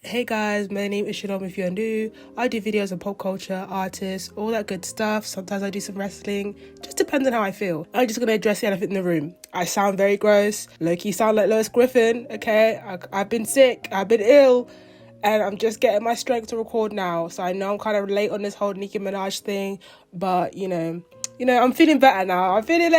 Hey guys, my name is Shalom if you're new. I do videos on pop culture, artists, all that good stuff. Sometimes I do some wrestling. Just depends on how I feel. I'm just going to address the elephant in the room. I sound very gross. Low-key sound like Lois Griffin, okay? I've been sick. I've been ill. And I'm just getting my strength to record now. So I know I'm kind of late on this whole Nicki Minaj thing. But, you know, I'm feeling better now. I'm feeling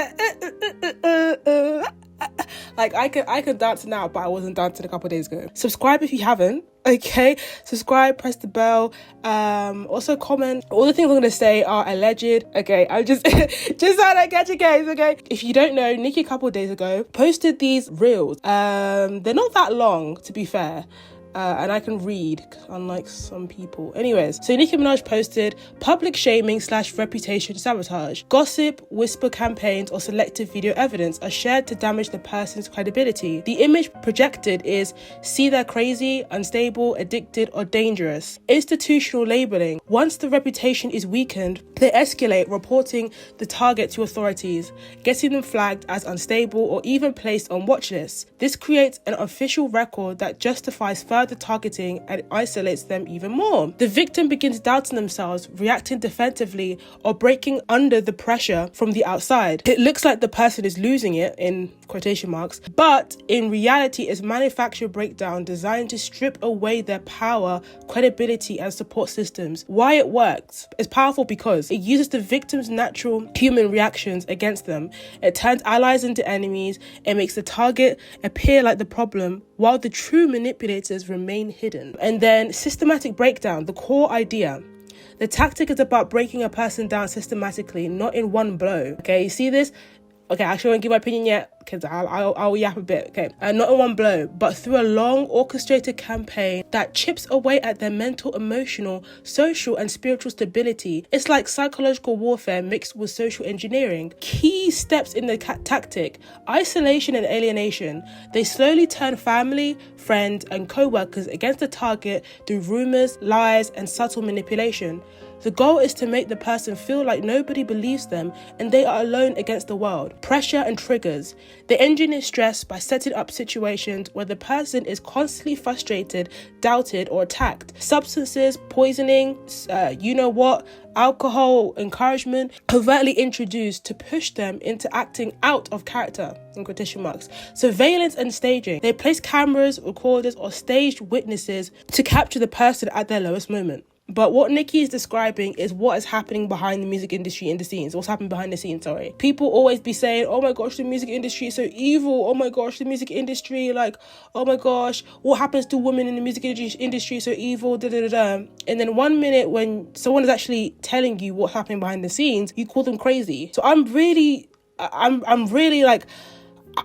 like I could dance now, but I wasn't dancing a couple of days ago. Subscribe if you haven't. Okay, subscribe, press the bell, also comment. All the things I'm gonna say are alleged. Okay, I'm just just trying to catch a case. Okay, if you don't know, Nicki a couple of days ago posted these reels. They're not that long, to be fair. And I can read, unlike some people. Anyways, so Nicki Minaj posted public shaming / reputation sabotage. Gossip, whisper campaigns, or selective video evidence are shared to damage the person's credibility. The image projected is, see they're crazy, unstable, addicted, or dangerous. Institutional labeling. Once the reputation is weakened, they escalate, reporting the target to authorities, getting them flagged as unstable or even placed on watch lists. This creates an official record that justifies further targeting and isolates them even more. The victim begins doubting themselves, reacting defensively, or breaking under the pressure from the outside. It looks like the person is losing it, in quotation marks, but in reality it's manufactured breakdown designed to strip away their power, credibility, and support systems. Why it works is powerful because it uses the victim's natural human reactions against them. It turns allies into enemies. It makes the target appear like the problem, while the true manipulators remain hidden. And then systematic breakdown, the core idea. The tactic is about breaking a person down systematically, not in one blow. Okay, you see this? Okay, I actually won't give my opinion yet because I'll yap a bit. Okay, not in one blow, but through a long orchestrated campaign that chips away at their mental, emotional, social, and spiritual stability. It's like psychological warfare mixed with social engineering. Key steps in the tactic: isolation and alienation. They slowly turn family, friends, and co-workers against the target through rumors, lies, and subtle manipulation. The goal is to make the person feel like nobody believes them and they are alone against the world. Pressure and triggers. They engineer stress by setting up situations where the person is constantly frustrated, doubted, or attacked. Substances, poisoning, alcohol, encouragement, covertly introduced to push them into acting out of character, in quotation marks. Surveillance and staging. They place cameras, recorders, or staged witnesses to capture the person at their lowest moment. But what Nicki is describing is what is happening behind the music industry in the scenes. What's happening behind the scenes, sorry. People always be saying, oh my gosh, the music industry is so evil. Oh my gosh, the music industry, like, oh my gosh, what happens to women in the music industry is so evil, da da da da. And then 1 minute when someone is actually telling you what's happening behind the scenes, you call them crazy. So I'm really like,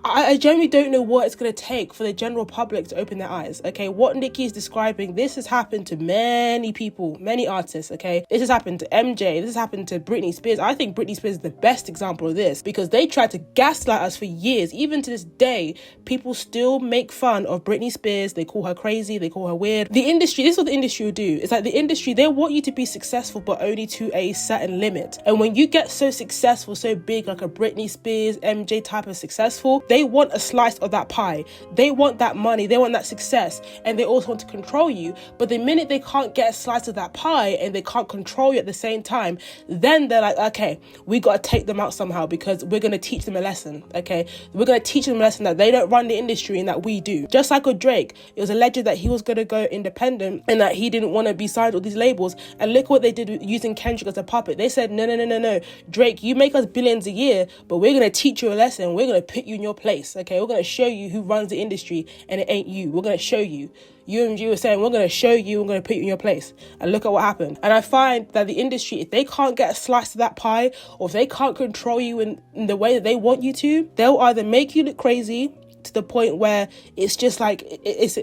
I genuinely don't know what it's going to take for the general public to open their eyes, okay? What Nicki is describing, this has happened to many people, many artists, okay? This has happened to MJ, this has happened to Britney Spears. I think Britney Spears is the best example of this because they tried to gaslight us for years. Even to this day, people still make fun of Britney Spears. They call her crazy, they call her weird. The industry, this is what the industry will do. It's like the industry, they want you to be successful, but only to a certain limit. And when you get so successful, so big, like a Britney Spears, MJ type of successful, they want a slice of that pie. They want that money. They want that success. And they also want to control you. But the minute they can't get a slice of that pie and they can't control you at the same time, then they're like, okay, we got to take them out somehow because we're going to teach them a lesson, okay? We're going to teach them a lesson that they don't run the industry and that we do. Just like with Drake, it was alleged that he was going to go independent and that he didn't want to be signed with these labels. And look what they did with using Kendrick as a puppet. They said, no. Drake, you make us billions a year, but we're going to teach you a lesson. We're going to put you in your place. Okay, we're going to show you who runs the industry and it ain't you. We're going to show you. UMG was saying, we're going to show you, we're going to put you in your place. And look at what happened. And I find that the industry, if they can't get a slice of that pie, or if they can't control you in the way that they want you to, they'll either make you look crazy to the point where it's just like, it's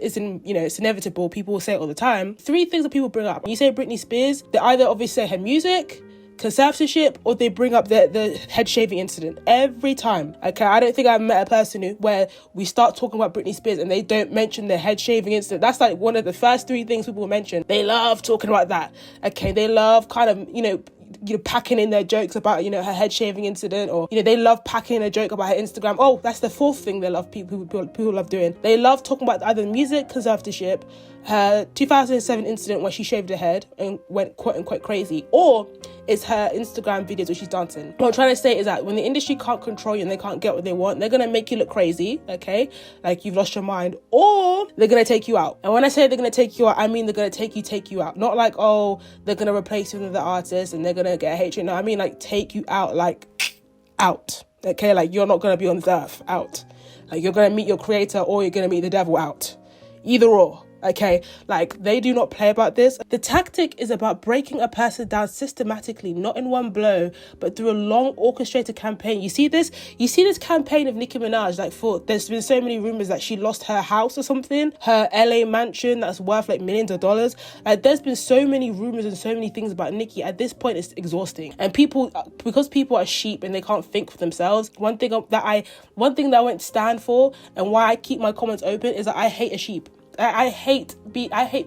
inevitable. People will say it all the time. 3 things that people bring up. When you say Britney Spears, they either obviously say her music, conservatorship, or they bring up the head shaving incident every time. Okay, I don't think I've met a person where we start talking about Britney Spears and they don't mention the head shaving incident. That's like one of the first 3 things people will mention. They love talking about that. Okay, they love kind of, packing in their jokes about, her head shaving incident, or, they love packing a joke about her Instagram. Oh, that's the fourth thing they love, people love doing. They love talking about either music conservatorship, her 2007 incident where she shaved her head and went quote unquote crazy, or it's her Instagram videos where she's dancing. What I'm trying to say is that when the industry can't control you and they can't get what they want, they're going to make you look crazy, okay? Like you've lost your mind, or they're going to take you out. And when I say they're going to take you out, I mean they're going to take you out. Not like, oh, they're going to replace you with the artist and they're going to get hatred. No, I mean like take you out, like out, okay? Like you're not going to be on this earth, out. Like you're going to meet your creator or you're going to meet the devil, out. Either or. Okay, like they do not play about this. The tactic is about breaking a person down systematically, not in one blow, but through a long orchestrated campaign. You see this campaign of Nicki Minaj, like there's been so many rumors that she lost her house or something, her LA mansion that's worth like millions of dollars. Like there's been so many rumors and so many things about Nicki. At this point, it's exhausting. And because people are sheep and they can't think for themselves, one thing that I won't stand for and why I keep my comments open is that I hate a sheep. I hate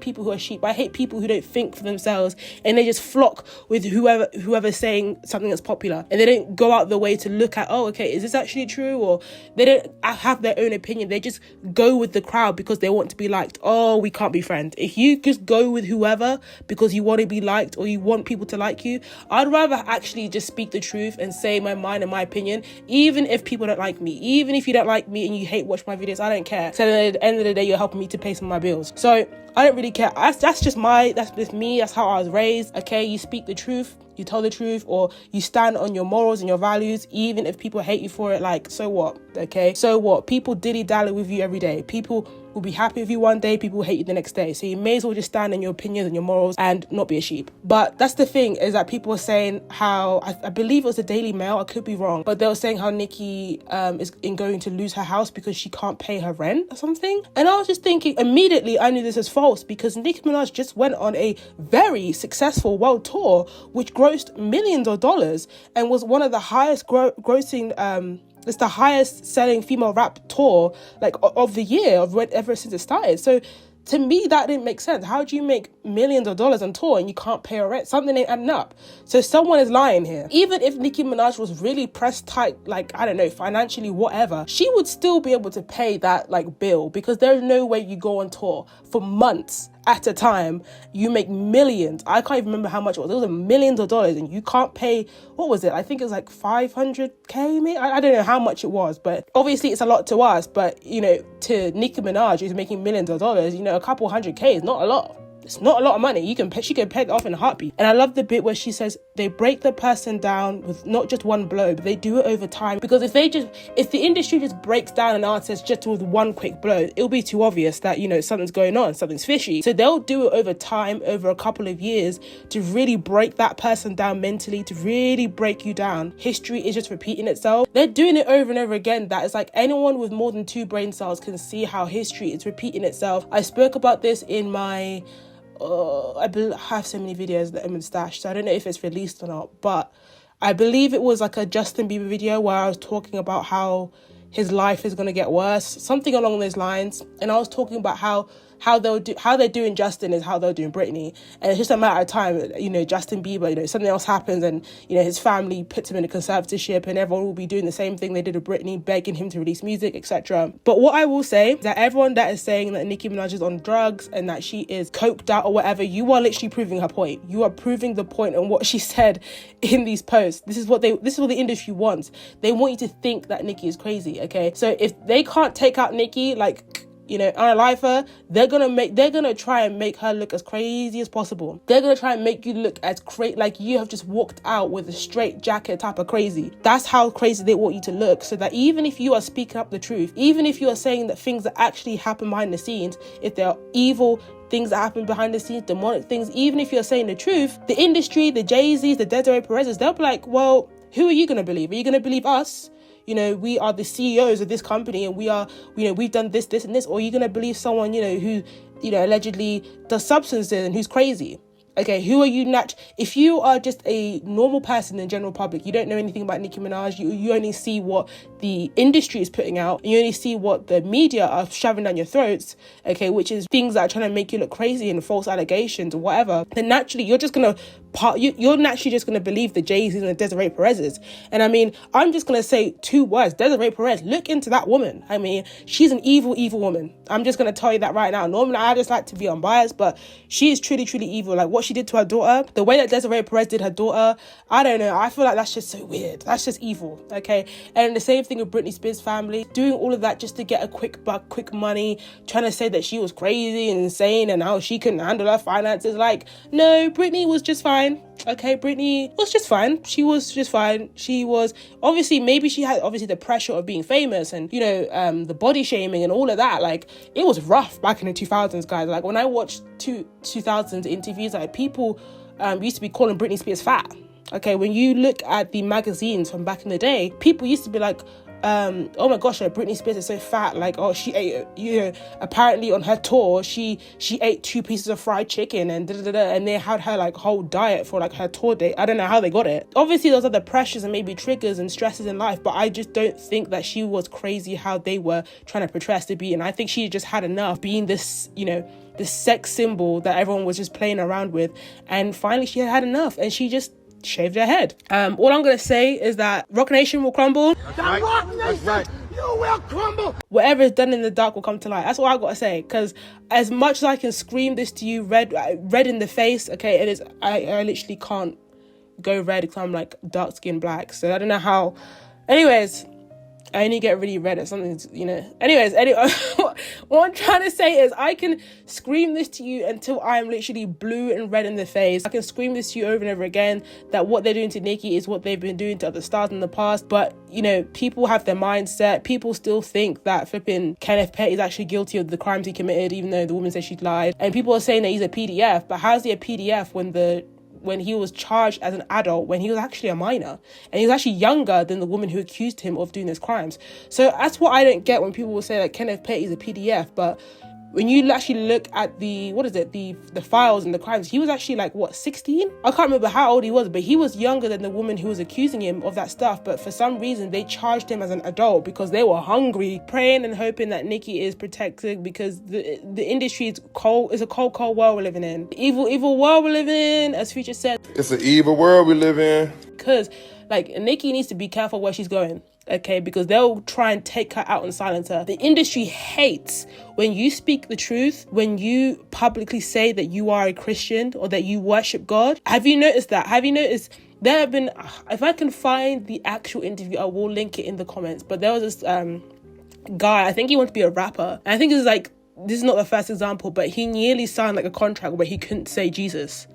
people who are sheep. I hate people who don't think for themselves and they just flock with whoever's saying something that's popular, and they don't go out the way to look at, oh, okay, is this actually true? Or they don't have their own opinion. They just go with the crowd because they want to be liked. Oh, we can't be friends. If you just go with whoever because you want to be liked or you want people to like you, I'd rather actually just speak the truth and say my mind and my opinion, even if people don't like me. Even if you don't like me and you hate watch my videos, I don't care. So at the end of the day, you're helping me to pay some of my bills. So I don't really care. That's just me. That's how I was raised. Okay, you speak the truth, you tell the truth, or you stand on your morals and your values, even if people hate you for it. Like, so what? Okay, so what? People dilly-dally with you every day. People will be happy with you one day, people hate you the next day. So you may as well just stand on your opinions and your morals and not be a sheep. But that's the thing, is that people were saying how, I believe it was the Daily Mail, I could be wrong, but they were saying how Nicki is going to lose her house because she can't pay her rent or something. And I was just thinking, immediately I knew this was false, because Nicki Minaj just went on a very successful world tour which grossed millions of dollars and was one of the highest grossing it's the highest selling female rap tour like of the year ever since it started. So to me, that didn't make sense. How do you make millions of dollars on tour and you can't pay a rent? Something ain't adding up. So someone is lying here. Even if Nicki Minaj was really pressed tight, like, I don't know, financially, whatever, she would still be able to pay that like bill, because there's no way you go on tour for months at a time, you make millions. I can't even remember how much it was. It was millions of dollars and you can't pay, what was it? I think it was like 500k, maybe? I don't know how much it was, but obviously it's a lot to us. But, to Nicki Minaj, who's making millions of dollars, a couple 100k is not a lot. It's not a lot of money. She can pay it off in a heartbeat. And I love the bit where she says they break the person down with not just one blow, but they do it over time. Because if the industry just breaks down an artist just with one quick blow, it'll be too obvious that, something's going on, something's fishy. So they'll do it over time, over a couple of years, to really break that person down mentally, to really break you down. History is just repeating itself. They're doing it over and over again. That it's like anyone with more than 2 brain cells can see how history is repeating itself. I spoke about this in my... I have so many videos that I'm in stash, so I don't know if it's released or not, but I believe it was like a Justin Bieber video where I was talking about how his life is going to get worse, something along those lines. And I was talking about how they're doing Justin is how they're doing Britney, and it's just a matter of time. Justin Bieber, something else happens, and his family puts him in a conservatorship, and everyone will be doing the same thing they did with Britney, begging him to release music, etc. But what I will say is that everyone that is saying that Nicki Minaj is on drugs and that she is coked out or whatever, you are literally proving her point. You are proving the point on what she said in these posts. This is what the industry wants. They want you to think that Nicki is crazy. Okay, so if they can't take out Nicki, unalive her, they're gonna try and make her look as crazy as possible. They're gonna try and make you look as like you have just walked out with a straight jacket type of crazy. That's how crazy they want you to look, so that even if you are speaking up the truth, even if you are saying that things that actually happen behind the scenes, if there are evil things that happen behind the scenes, demonic things, even if you're saying the truth, the industry, the Jay-Z's, the Desiree Perez's, they'll be like, well, who are you gonna believe? Are you gonna believe us? We are the CEOs of this company and we've done this, and this, or are you going to believe someone, who, allegedly does substances and who's crazy? Okay, who are you if you are just a normal person in general public, you don't know anything about Nicki Minaj, you only see what the industry is putting out, and you only see what the media are shoving down your throats, okay, which is things that are trying to make you look crazy and false allegations or whatever, then naturally you're naturally just gonna believe the Jay-Z's and the Desiree Perez's. And I mean, I'm just gonna say 2 words: Desiree Perez. Look into that woman. I mean, she's an evil woman. I'm just gonna tell you that right now. Normally I just like to be unbiased, but she is truly evil. Like what she did to her daughter, the way that Desiree Perez did her daughter, I don't know, I feel like that's just so weird. That's just evil, okay? And the same thing with Britney Spears' family, doing all of that just to get a quick buck, quick money, trying to say that she was crazy and insane and how she couldn't handle her finances. Like, no, Britney was just fine. Okay, Britney was just fine. She was just fine. She was, obviously, maybe she had the pressure of being famous and, you know, the body shaming and all of that. Like, it was rough back in the 2000s, guys. Like, when I watched 2000s interviews, like, people used to be calling Britney Spears fat. Okay, when you look at the magazines from back in the day, people used to be like, oh my gosh, like, Britney Spears is so fat. Like, oh, she ate, you know, apparently on her tour, she ate 2 pieces of fried chicken and and they had her like whole diet for like her tour date. I don't know how they got it. Obviously, those are the pressures and maybe triggers and stresses in life, but I just don't think that she was crazy how they were trying to portray us to be. And I think she just had enough being this, you know, this sex symbol that everyone was just playing around with. And finally, she had enough and she just shaved her head. All I'm gonna say is that Rock Nation will crumble. That Rock Nation, you will crumble. Whatever is done in the dark will come to light. That's all I gotta say. Because as much as I can scream this to you, red in the face, okay, it is. I literally can't go red because I'm like dark skin black. So I don't know how. Anyways, I only get really red at something, you know. Anyways, what I'm trying to say is I can scream this to you until I'm literally blue and red in the face. I can scream this to you over and over again that what they're doing to Nicki is what they've been doing to other stars in the past. But, you know, people have their mindset. People still think that flipping Kenneth Petty is actually guilty of the crimes he committed, even though the woman said she lied. And people are saying that he's a PDF. But how's he a PDF when he was charged as an adult, when he was actually a minor, and he was actually younger than the woman who accused him of doing those crimes? So that's what I don't get when people will say that Kenneth Petty is a PDF. But when you actually look at the files and the crimes, he was actually like, 16? I can't remember how old he was, but he was younger than the woman who was accusing him of that stuff. But for some reason, they charged him as an adult because they were hungry, praying and hoping that Nicki is protected, because the industry is cold. It's a cold world we're living in. Evil world we're living in, as Future said. It's an evil world we live in. Because, like, Nicki needs to be careful where she's going. Okay, because they'll try and take her out and silence her. The industry hates when you speak the truth, when you publicly say that you are a Christian or that you worship God. Have you noticed that? Have you noticed there have been, if I can find the actual interview, I will link it in the comments, but there was this guy, I think he wanted to be a rapper. And I think this is not the first example, but he nearly signed like a contract where he couldn't say Jesus.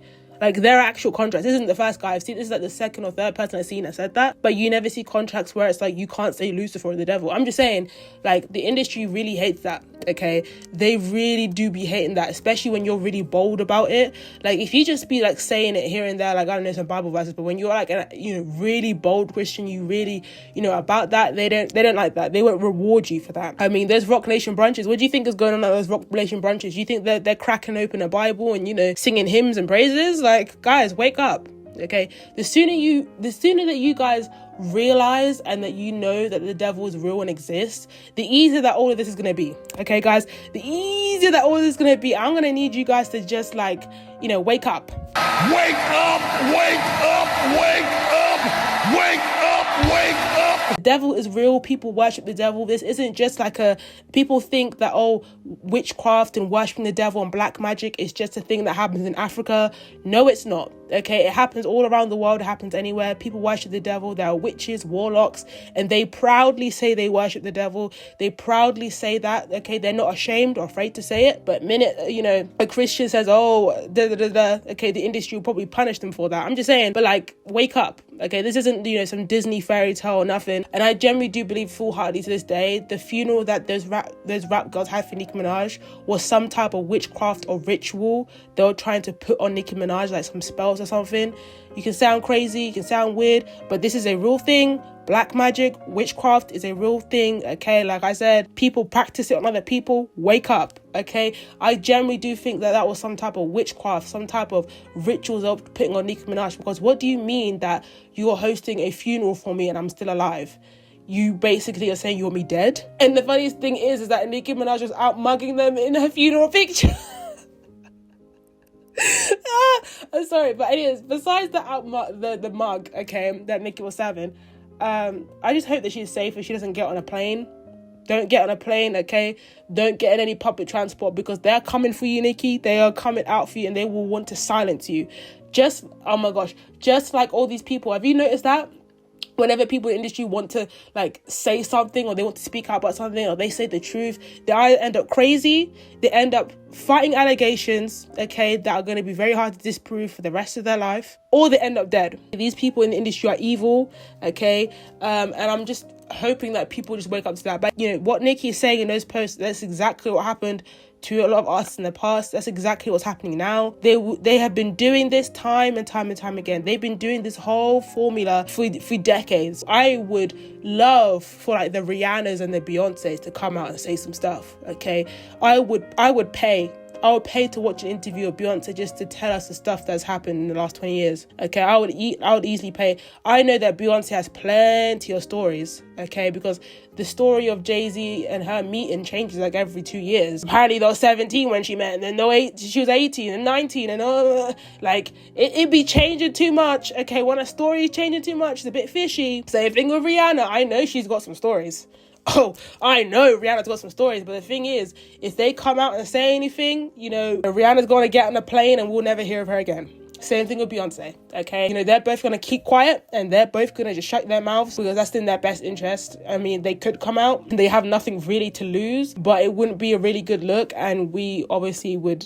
Like, their actual contracts. This isn't the first guy I've seen. This is like the second or third person I've seen that said that. But you never see contracts where it's like, you can't say Lucifer or the devil. I'm just saying, like, the industry really hates that, okay? They really do be hating that, especially when you're really bold about it. Like, if you just be, like, saying it here and there, like, I don't know, some Bible verses, but when you're, like, you know, really bold Christian, you really, you know, about that, they don't like that. They won't reward you for that. I mean, there's Rock Nation brunches. What do you think is going on at those Rock Nation brunches? You think they're cracking open a Bible and, you know, singing hymns and praises? Like, guys, wake up, okay? The sooner that you guys realize and that you know that the devil is real and exists, the easier that all of this is going to be, okay, guys? The easier that all of this is going to be. I'm going to need you guys to just, like, you know, wake up. Wake up, wake up, wake up, wake up, wake up. The devil is real. People worship the devil. This isn't just like people think that, oh, witchcraft and worshiping the devil and black magic is just a thing that happens in Africa. No, it's not. Okay, it happens all around the world. It happens anywhere. People worship the devil. There are witches, warlocks, and they proudly say they worship the devil. They proudly say that. Okay, they're not ashamed or afraid to say it. But minute, you know, a Christian says, oh, okay, the industry will probably punish them for that. I'm just saying, but like, wake up. Okay, this isn't, you know, some Disney fairy tale or nothing. And I generally do believe full-heartedly to this day, the funeral that those rap girls had for Nicki Minaj was some type of witchcraft or ritual they were trying to put on Nicki Minaj, like some spells or something. You can sound crazy, you can sound weird, but this is a real thing. Black magic, witchcraft is a real thing, okay? Like I said, people practice it on other people. Wake up. okay? I generally do think that that was some type of witchcraft, some type of rituals of putting on Nicki Minaj, because what do you mean that you're hosting a funeral for me and I'm still alive? You basically are saying you want me dead? And the funniest thing is that Nicki Minaj was out mugging them in her funeral picture. I'm sorry, but anyways, besides the mug, okay, that Nicki was serving, I just hope that she's safe and she doesn't get on a plane. Don't get on a plane, okay? Don't get in any public transport, because they're coming for you, Nicki. They are coming out for you and they will want to silence you. Just, oh my gosh, just like all these people. Have you noticed that? Whenever people in the industry want to like say something, or they want to speak out about something, or they say the truth, they either end up crazy, they end up fighting allegations, okay, that are going to be very hard to disprove for the rest of their life, or they end up dead. These people in the industry are evil, okay, and I'm just hoping that people just wake up to that. But you know what Nicki is saying in those posts, that's exactly what happened to a lot of artists in the past. That's exactly what's happening now. They have been doing this time and time and time again. They've been doing this whole formula for decades. I would love for like the Rihannas and the Beyoncés to come out and say some stuff, okay? I would pay to watch an interview of Beyonce just to tell us the stuff that's happened in the last 20 years. Okay, I would easily pay. I know that Beyonce has plenty of stories, okay, because the story of Jay-Z and her meeting changes like every 2 years. Apparently they were 17 when she met, and then she was 18 and 19, and like it be changing too much. Okay, when a story is changing too much, it's a bit fishy. Same thing with Rihanna. I know she's got some stories. Oh, I know Rihanna's got some stories, but the thing is, if they come out and say anything, you know, Rihanna's going to get on a plane and we'll never hear of her again. Same thing with Beyonce, okay? You know, they're both going to keep quiet and they're both going to just shut their mouths because that's in their best interest. I mean, they could come out and they have nothing really to lose, but it wouldn't be a really good look, and we obviously would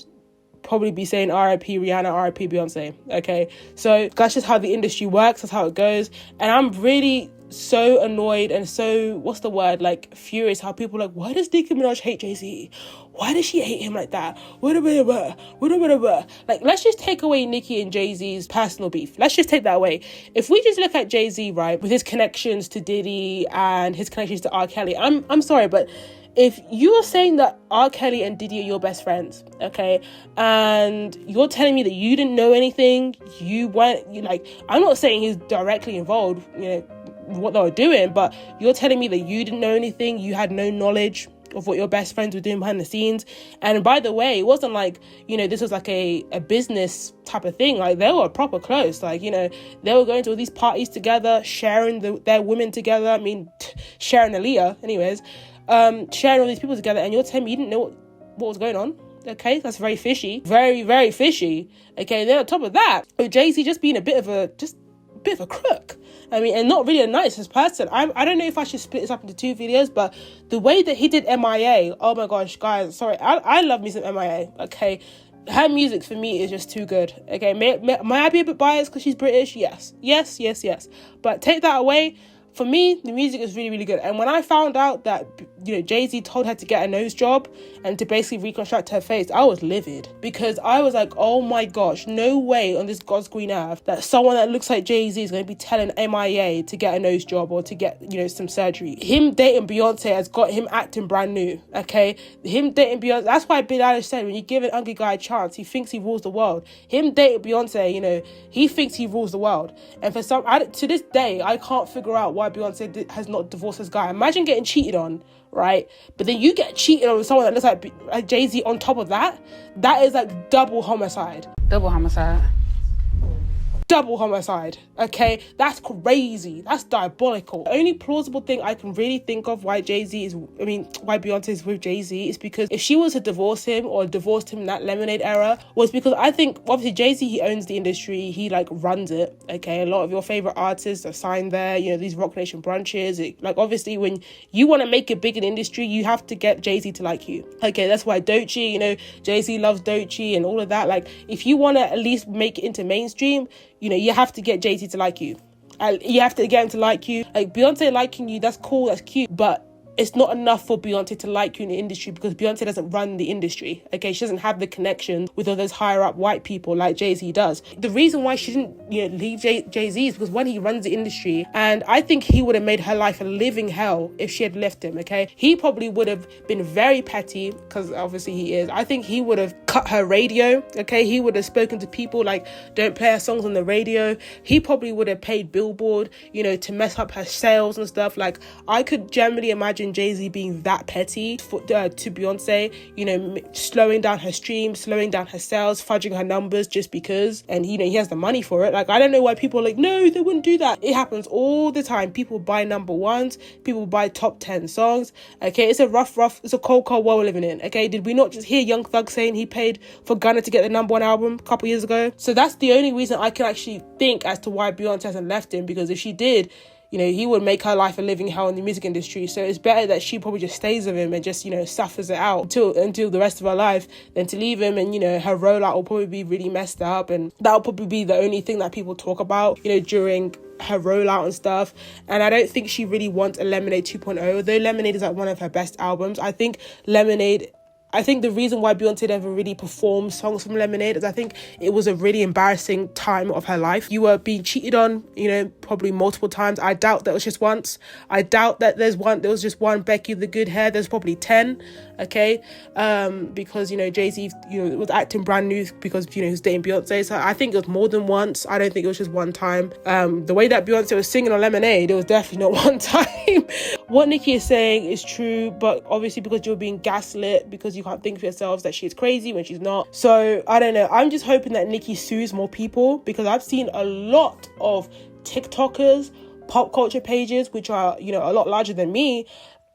probably be saying R.I.P. Rihanna, R.I.P. Beyonce, okay? So that's just how the industry works, that's how it goes, and I'm really so annoyed and so, what's the word, like furious how people are like, why does Nicki Minaj hate Jay-Z? Why does she hate him like that? Like, let's just take away Nicki and Jay-Z's personal beef. Let's just take that away. If we just look at Jay-Z, right, with his connections to Diddy and his connections to R. Kelly, I'm sorry, but if you're saying that R. Kelly and Diddy are your best friends, okay, and you're telling me that you didn't know anything, I'm not saying he's directly involved, you know, what they were doing, but you're telling me that you didn't know anything, you had no knowledge of what your best friends were doing behind the scenes. And by the way, it wasn't like, you know, this was like a business type of thing. Like, they were proper close. Like, you know, they were going to all these parties together, sharing their women together. I mean, sharing Aaliyah, anyways, sharing all these people together. And you're telling me you didn't know what was going on? Okay, that's very fishy. Very, very fishy. Okay, then on top of that, Jay-Z just being a bit of a crook. I mean, and not really a nicest person. I don't know if I should split this up into 2 videos, but the way that he did MIA, oh my gosh, guys, sorry, I love me some MIA, okay? Her music for me is just too good, okay? May I be a bit biased because she's British? Yes. But take that away, for me, the music is really, really good. And when I found out that, you know, Jay-Z told her to get a nose job and to basically reconstruct her face, I was livid, because I was like, oh my gosh, no way on this God's green earth that someone that looks like Jay-Z is going to be telling MIA to get a nose job or to get, you know, some surgery. Him dating Beyonce has got him acting brand new, okay? Him dating Beyonce, that's why Billie Eilish said, when you give an ugly guy a chance, he thinks he rules the world. Him dating Beyonce, you know, he thinks he rules the world. And for to this day, I can't figure out why Beyonce has not divorced this guy. Imagine getting cheated on, right? But then you get cheated on with someone that looks like Jay-Z on top of that. That is like double homicide. Double homicide, okay? That's crazy. That's diabolical. The only plausible thing I can really think of why Beyonce is with Jay-Z is because if she was to divorce him or divorced him in that Lemonade era, was because I think, obviously, Jay-Z, he owns the industry. He, like, runs it, okay? A lot of your favorite artists are signed there. You know, these Rock Nation brunches. Obviously, when you want to make it big in industry, you have to get Jay-Z to like you. Okay, that's why Doechii, you know, Jay-Z loves Doechii and all of that. Like, if you want to at least make it into mainstream, you know, you have to get Jay-Z to like you. You have to get him to like you. Like, Beyonce liking you, that's cool, that's cute. But it's not enough for Beyonce to like you in the industry, because Beyonce doesn't run the industry, okay? She doesn't have the connection with all those higher up white people like Jay-Z does. The reason why she didn't, leave Jay-Z is because, one, he runs the industry, and I think he would have made her life a living hell if she had left him, okay? He probably would have been very petty, because obviously he is. I think he would have cut her radio, okay? He would have spoken to people like, don't play her songs on the radio. He probably would have paid Billboard, to mess up her sales and stuff. Like, I could generally imagine Jay-Z being that petty to Beyonce, slowing down her streams, slowing down her sales, fudging her numbers just because, and he has the money for it. Like, I don't know why people are like, no, they wouldn't do that. It happens all the time. People buy number ones, people buy top 10 songs, okay? It's a cold world we're living in, okay? Did we not just hear Young Thug saying he paid for Gunna to get the number one album a couple years ago? So that's the only reason I can actually think as to why Beyonce hasn't left him, because if she did, he would make her life a living hell in the music industry. So it's better that she probably just stays with him and just, suffers it out until the rest of her life, than to leave him and, her rollout will probably be really messed up. And that'll probably be the only thing that people talk about, during her rollout and stuff. And I don't think she really wants a Lemonade 2.0, although Lemonade is like one of her best albums. I think the reason why Beyonce never really performed songs from Lemonade is I think it was a really embarrassing time of her life. You were being cheated on, probably multiple times. I doubt that it was just once. I doubt that there was just one Becky with the good hair. There's probably 10, okay? Because, Jay-Z, was acting brand new because, he was dating Beyonce. So I think it was more than once. I don't think it was just one time. The way that Beyonce was singing on Lemonade, it was definitely not one time. What Nicki is saying is true, but obviously because you're being gaslit, because you can't think for yourselves that she's crazy when she's not. So I don't know. I'm just hoping that Nicki sues more people, because I've seen a lot of TikTokers, pop culture pages, which are, a lot larger than me.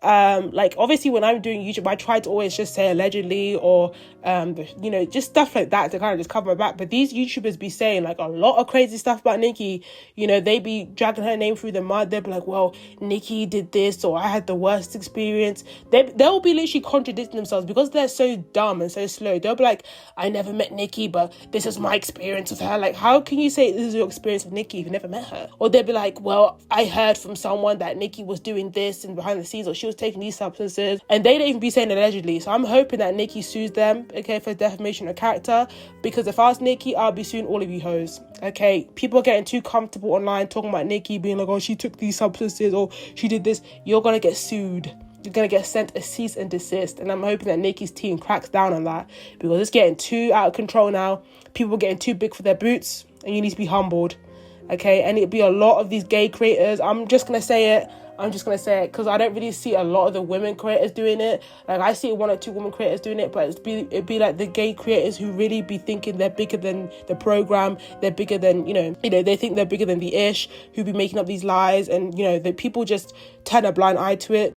Like, obviously when I'm doing YouTube, I try to always just say allegedly, or just stuff like that to kind of just cover my back. But these YouTubers be saying like a lot of crazy stuff about Nicki. They be dragging her name through the mud. They'll be like, well, Nicki did this, or I had the worst experience. They'll be literally contradicting themselves because they're so dumb and so slow. They'll be like, I never met Nicki, but this is my experience with her. Like, how can you say this is your experience with Nicki if you never met her? Or they'll be like, well, I heard from someone that Nicki was doing this and behind the scenes, or she was taking these substances, and they don't even be saying allegedly. So I'm hoping that Nicki sues them, okay, for defamation of character, because if I was Nicki, I'll be suing all of you hoes, okay? People are getting too comfortable online talking about Nicki being like, oh, she took these substances, or she did this. You're gonna get sued. You're gonna get sent a cease and desist, and I'm hoping that Nicki's team cracks down on that, because it's getting too out of control now. People are getting too big for their boots, and you need to be humbled, okay? And it'd be a lot of these gay creators. I'm just gonna say it because I don't really see a lot of the women creators doing it. Like, I see one or two women creators doing it, but it'd be like the gay creators who really be thinking they're bigger than the program, they're bigger than, they think they're bigger than the ish, who be making up these lies, and, the people just turn a blind eye to it.